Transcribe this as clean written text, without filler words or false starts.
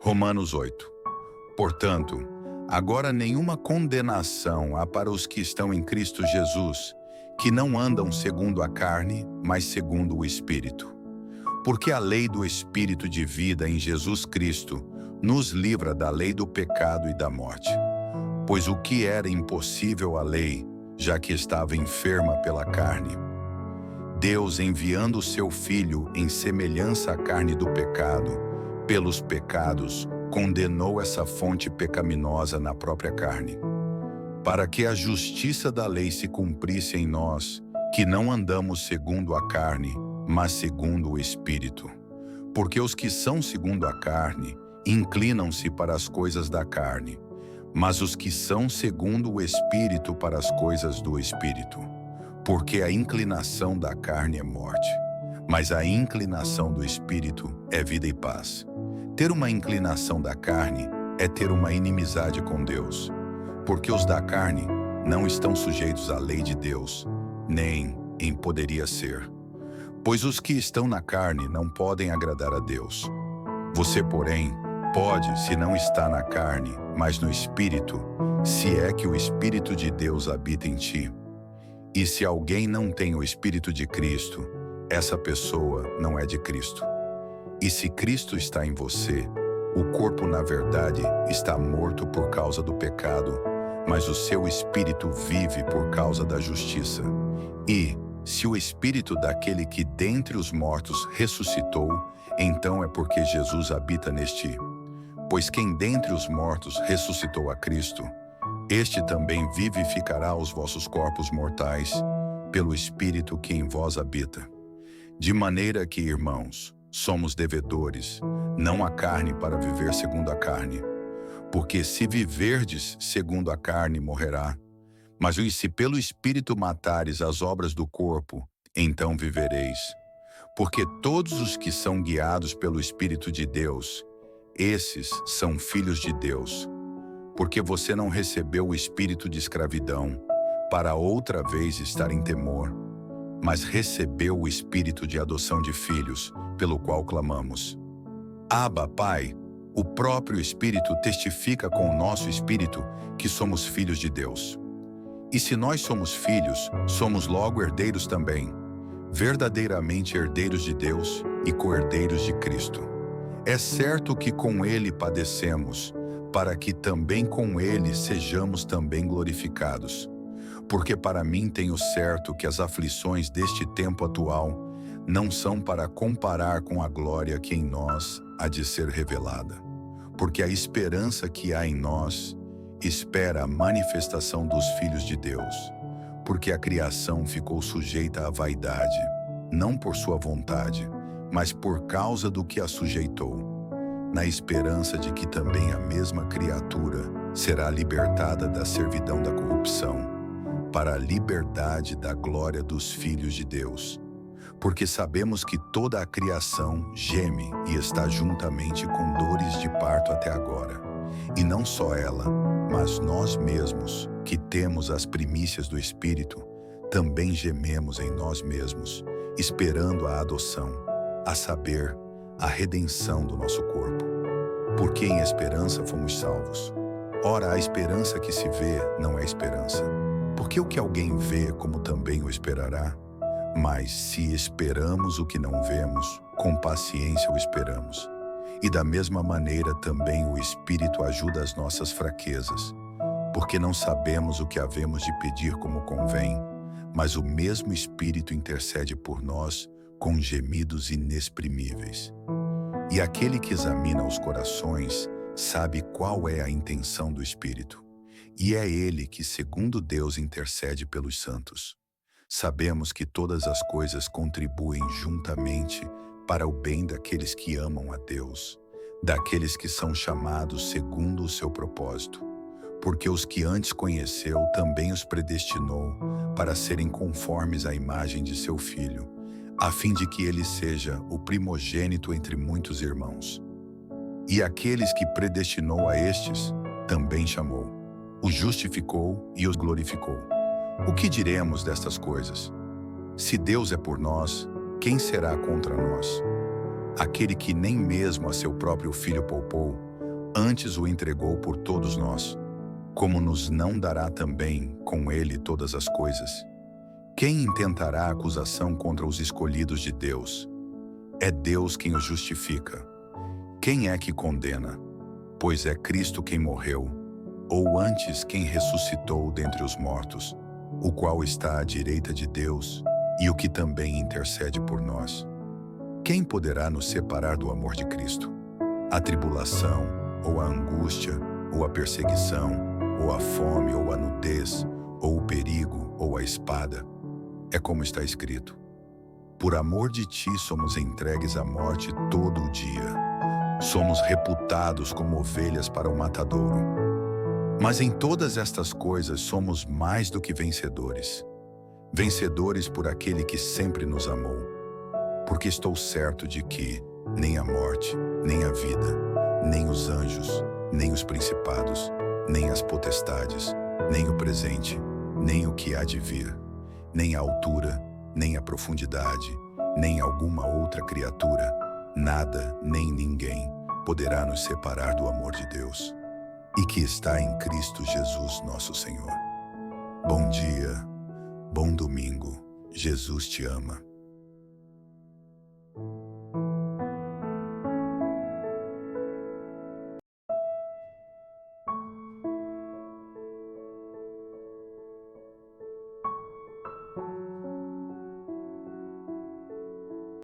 Romanos 8. Portanto, agora nenhuma condenação há para os que estão em Cristo Jesus, que não andam segundo a carne, mas segundo o Espírito. Porque a lei do Espírito de vida em Jesus Cristo nos livra da lei do pecado e da morte. Pois o que era impossível à lei, já que estava enferma pela carne, Deus, enviando o seu Filho em semelhança à carne do pecado, pelos pecados, condenou essa fonte pecaminosa na própria carne, para que a justiça da lei se cumprisse em nós, que não andamos segundo a carne, mas segundo o Espírito. Porque os que são segundo a carne inclinam-se para as coisas da carne, mas os que são segundo o Espírito para as coisas do Espírito. Porque a inclinação da carne é morte, mas a inclinação do Espírito é vida e paz. Ter uma inclinação da carne é ter uma inimizade com Deus, porque os da carne não estão sujeitos à lei de Deus, nem poderia ser. Pois os que estão na carne não podem agradar a Deus. Você, porém, pode, se não está na carne, mas no Espírito, se é que o Espírito de Deus habita em ti. E se alguém não tem o Espírito de Cristo, essa pessoa não é de Cristo. E se Cristo está em você, o corpo, na verdade, está morto por causa do pecado, mas o seu espírito vive por causa da justiça. E, se o espírito daquele que dentre os mortos ressuscitou, então é porque Jesus habita neste. Pois quem dentre os mortos ressuscitou a Cristo, este também vivificará os vossos corpos mortais, pelo Espírito que em vós habita. De maneira que, irmãos, somos devedores, não à carne para viver segundo a carne. Porque se viverdes segundo a carne, morrerá. Mas se pelo Espírito matares as obras do corpo, então vivereis. Porque todos os que são guiados pelo Espírito de Deus, esses são filhos de Deus. Porque você não recebeu o espírito de escravidão, para outra vez estar em temor, mas recebeu o espírito de adoção de filhos, pelo qual clamamos: Abba, Pai. O próprio Espírito testifica com o nosso espírito que somos filhos de Deus. E se nós somos filhos, somos logo herdeiros também, verdadeiramente herdeiros de Deus e co-herdeiros de Cristo. É certo que com Ele padecemos, para que também com Ele sejamos também glorificados. Porque para mim tenho certo que as aflições deste tempo atual não são para comparar com a glória que em nós há de ser revelada. Porque a esperança que há em nós espera a manifestação dos filhos de Deus. Porque a criação ficou sujeita à vaidade, não por sua vontade, mas por causa do que a sujeitou, na esperança de que também a mesma criatura será libertada da servidão da corrupção, para a liberdade da glória dos filhos de Deus. Porque sabemos que toda a criação geme e está juntamente com dores de parto até agora. E não só ela, mas nós mesmos, que temos as primícias do Espírito, também gememos em nós mesmos, esperando a adoção, a saber, a redenção do nosso corpo. Porque em esperança fomos salvos. Ora, a esperança que se vê não é esperança. Porque o que alguém vê, como também o esperará? Mas se esperamos o que não vemos, com paciência o esperamos. E da mesma maneira também o Espírito ajuda as nossas fraquezas, porque não sabemos o que havemos de pedir como convém, mas o mesmo Espírito intercede por nós com gemidos inexprimíveis. E aquele que examina os corações sabe qual é a intenção do Espírito, e é ele que, segundo Deus, intercede pelos santos. Sabemos que todas as coisas contribuem juntamente para o bem daqueles que amam a Deus, daqueles que são chamados segundo o seu propósito. Porque os que antes conheceu também os predestinou para serem conformes à imagem de seu Filho, a fim de que ele seja o primogênito entre muitos irmãos. E aqueles que predestinou a estes, também chamou, os justificou e os glorificou. O que diremos destas coisas? Se Deus é por nós, quem será contra nós? Aquele que nem mesmo a seu próprio Filho poupou, antes o entregou por todos nós, como nos não dará também com ele todas as coisas? Quem intentará acusação contra os escolhidos de Deus? É Deus quem os justifica. Quem é que condena? Pois é Cristo quem morreu, ou antes quem ressuscitou dentre os mortos, o qual está à direita de Deus e o que também intercede por nós. Quem poderá nos separar do amor de Cristo? A tribulação, ou a angústia, ou a perseguição, ou a fome, ou a nudez, ou o perigo, ou a espada? É como está escrito: por amor de ti somos entregues à morte todo o dia. Somos reputados como ovelhas para o matadouro. Mas em todas estas coisas somos mais do que vencedores. Vencedores por aquele que sempre nos amou. Porque estou certo de que nem a morte, nem a vida, nem os anjos, nem os principados, nem as potestades, nem o presente, nem o que há de vir, nem a altura, nem a profundidade, nem alguma outra criatura, nada nem ninguém poderá nos separar do amor de Deus, e que está em Cristo Jesus nosso Senhor. Bom dia, bom domingo, Jesus te ama.